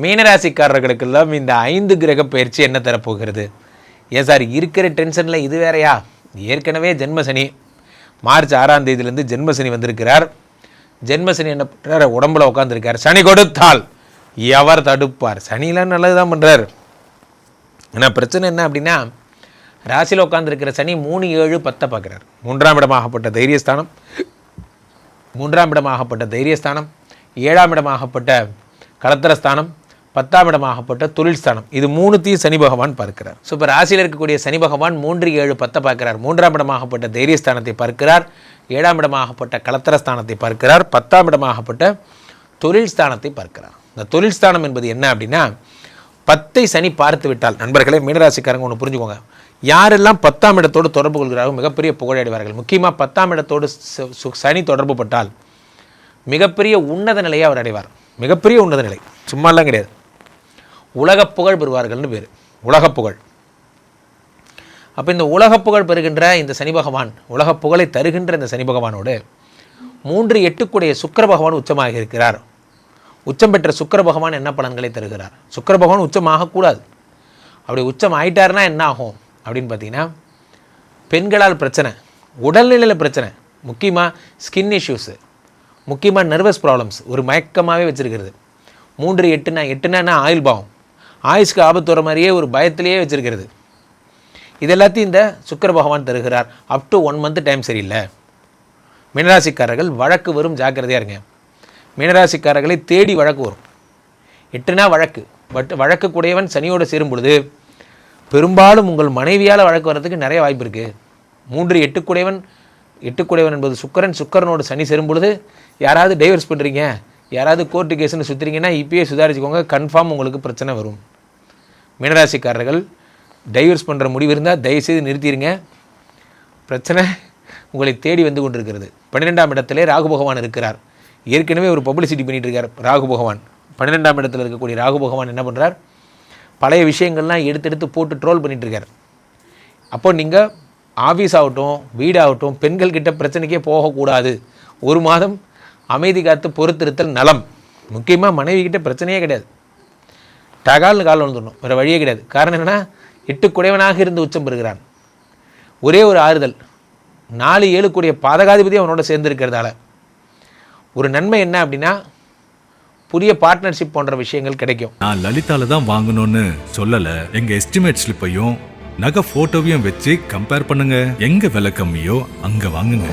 மீனராசிக்காரர்களுக்கெல்லாம் இந்த 5 கிரக பயிற்சி என்ன தரப்போகிறது? ஏன் சார் இருக்கிற டென்ஷனில் இது வேறையா? ஏற்கனவே ஜென்மசனி மார்ச் 6ஆம் தேதியிலேருந்து ஜென்மசனி வந்திருக்கிறார். ஜென்மசனி என்ன பண்ணுறார்? உடம்புல உட்காந்துருக்கார். சனி கொடுத்தால் எவர் தடுப்பார்? சனிலாம் நல்லது தான் பண்ணுறார். ஆனால் பிரச்சனை என்ன அப்படின்னா, ராசியில் உட்காந்துருக்கிற சனி 3, 7, 10 பார்க்குறார். 3ஆம் இடமாகப்பட்ட தைரியஸ்தானம், 3ஆம் இடமாகப்பட்ட தைரியஸ்தானம், 7ஆம் இடமாகப்பட்ட கலத்திரஸ்தானம், 10ஆம் இடமாகப்பட்ட தொழில் ஸ்தானம், இது 3த்தையும் சனி பகவான் பார்க்கிறார். ஸோ இப்போ ராசியில் இருக்கக்கூடிய சனி பகவான் 3, 7, 10 பார்க்கிறார். 3ஆம் இடமாகப்பட்ட தைரியஸ்தானத்தை பார்க்கிறார், 7ஆம் இடமாகப்பட்ட கலத்திரஸ்தானத்தை பார்க்கிறார், 10ஆம் இடமாகப்பட்ட தொழில் ஸ்தானத்தை பார்க்கிறார். இந்த தொழில் ஸ்தானம் என்பது என்ன அப்படின்னா, 10ஐ சனி பார்த்து விட்டால், நண்பர்களே மீனராசிக்காரங்க ஒன்று புரிஞ்சுக்கோங்க, யாரெல்லாம் 10ஆம் இடத்தோடு தொடர்பு கொள்கிறார்கள் மிகப்பெரிய புகழடைவார்கள். முக்கியமாக 10ஆம் இடத்தோடு சனி தொடர்பு பட்டால் மிகப்பெரிய உன்னத நிலையை அவர் அடைவார். மிகப்பெரிய உன்னத நிலை, சும்மாலாம் கிடையாது. உலகப் புகழ் பெறுவார்கள்னு பேர், உலகப் புகழ். அப்போ இந்த உலகப் புகழ் பெறுகின்ற இந்த சனி பகவான், உலகப் புகழை தருகின்ற இந்த சனி பகவானோடு 3, 8 சுக்கிர பகவான் உச்சமாக இருக்கிறார். உச்சம் பெற்ற சுக்கிர பகவான் என்ன பலன்களை தருகிறார்? சுக்கிர பகவான் உச்சமாகக்கூடாது. அப்படி உச்சம் ஆயிட்டாருன்னா என்ன ஆகும் அப்படின்னு பார்த்தீங்கன்னா, பெண்களால் பிரச்சனை, உடல்நிலையில் பிரச்சனை, முக்கியமாக ஸ்கின் இஷ்யூஸு, முக்கியமாக நர்வஸ் ப்ராப்ளம்ஸ், ஒரு மயக்கமாகவே வச்சுருக்கிறது. 3, 8னா ஆயுள் பாவம், ஆயுஷ்க்கு ஆபத்து வர மாதிரியே ஒரு பயத்திலேயே வச்சுருக்கிறது. இது எல்லாத்தையும் இந்த சுக்கிர பகவான் தருகிறார். அப் டு 1 மந்த் டைம் சரியில்லை. மீனராசிக்காரர்கள் வழக்கு வரும், ஜாக்கிரதையாக இருங்க. மீனராசிக்காரர்களை தேடி வழக்கு வரும். 8னா வழக்கு, பட் வழக்கு கூடையவன் சனியோடு சேரும் பொழுது பெரும்பாலும் உங்கள் மனைவியால் வழக்கு வர்றதுக்கு நிறைய வாய்ப்பு இருக்குது. 3, 8 கூடையவன் என்பது சுக்கரன், சுக்கரனோடு சனி சேரும் பொழுது யாராவது டைவர்ஸ் பண்ணுறீங்க, யாராவது கோர்ட்டு கேஸுன்னு சுற்றுறீங்கன்னா இப்பயே சுதாரிச்சுக்கோங்க, கன்ஃபார்ம் உங்களுக்கு பிரச்சனை வரும். மீனராசிக்காரர்கள் டைவர்ஸ் பண்ணுற முடிவு இருந்தால் தயவுசெய்து நிறுத்திடுங்க. பிரச்சனை உங்களை தேடி வந்து கொண்டிருக்கிறது. 12ஆம் இடத்திலே ராகு பகவான் இருக்கிறார். ஏற்கனவே ஒரு பப்ளிசிட்டி பண்ணிகிட்டு இருக்கார் ராகு பகவான். 12ஆம் இடத்தில் இருக்கக்கூடிய ராகு பகவான் என்ன பண்ணுறார்? பழைய விஷயங்கள்லாம் எடுத்து போட்டு ட்ரோல் பண்ணிகிட்ருக்கார். அப்போ நீங்கள் ஆஃபீஸ் ஆகட்டும், வீடாகட்டும், பெண்கள்கிட்ட பிரச்சனைக்கே போகக்கூடாது. 1 மாதம் அமைதி காத்து பொறுத்திருத்தல் நலம். முக்கியமாக மனைவிக்கிட்ட பிரச்சனையே கிடையாது, டகால்னு கால் வந்துடணும், வேறு வழியே கிடையாது. காரணம் என்னென்னா, 8 குடைவனாக இருந்து உச்சம் பெறுகிறான். ஒரே ஒரு ஆறுதல், 4, 7 பாதகாதிபதி அவனோட சேர்ந்துருக்கிறதால ஒரு நன்மை என்ன அப்படின்னா, புதிய பார்ட்னர்ஷிப் போன்ற விஷயங்கள் கிடைக்கும். நான் லலிதால தான் வாங்கணும்னு சொல்லல, எங்க எஸ்டிமேட் ஸ்லிப்பையும் நகை போட்டோவையும் வச்சு கம்பேர் பண்ணுங்க. எங்க விலை கம்மியோ அங்க வாங்குங்க.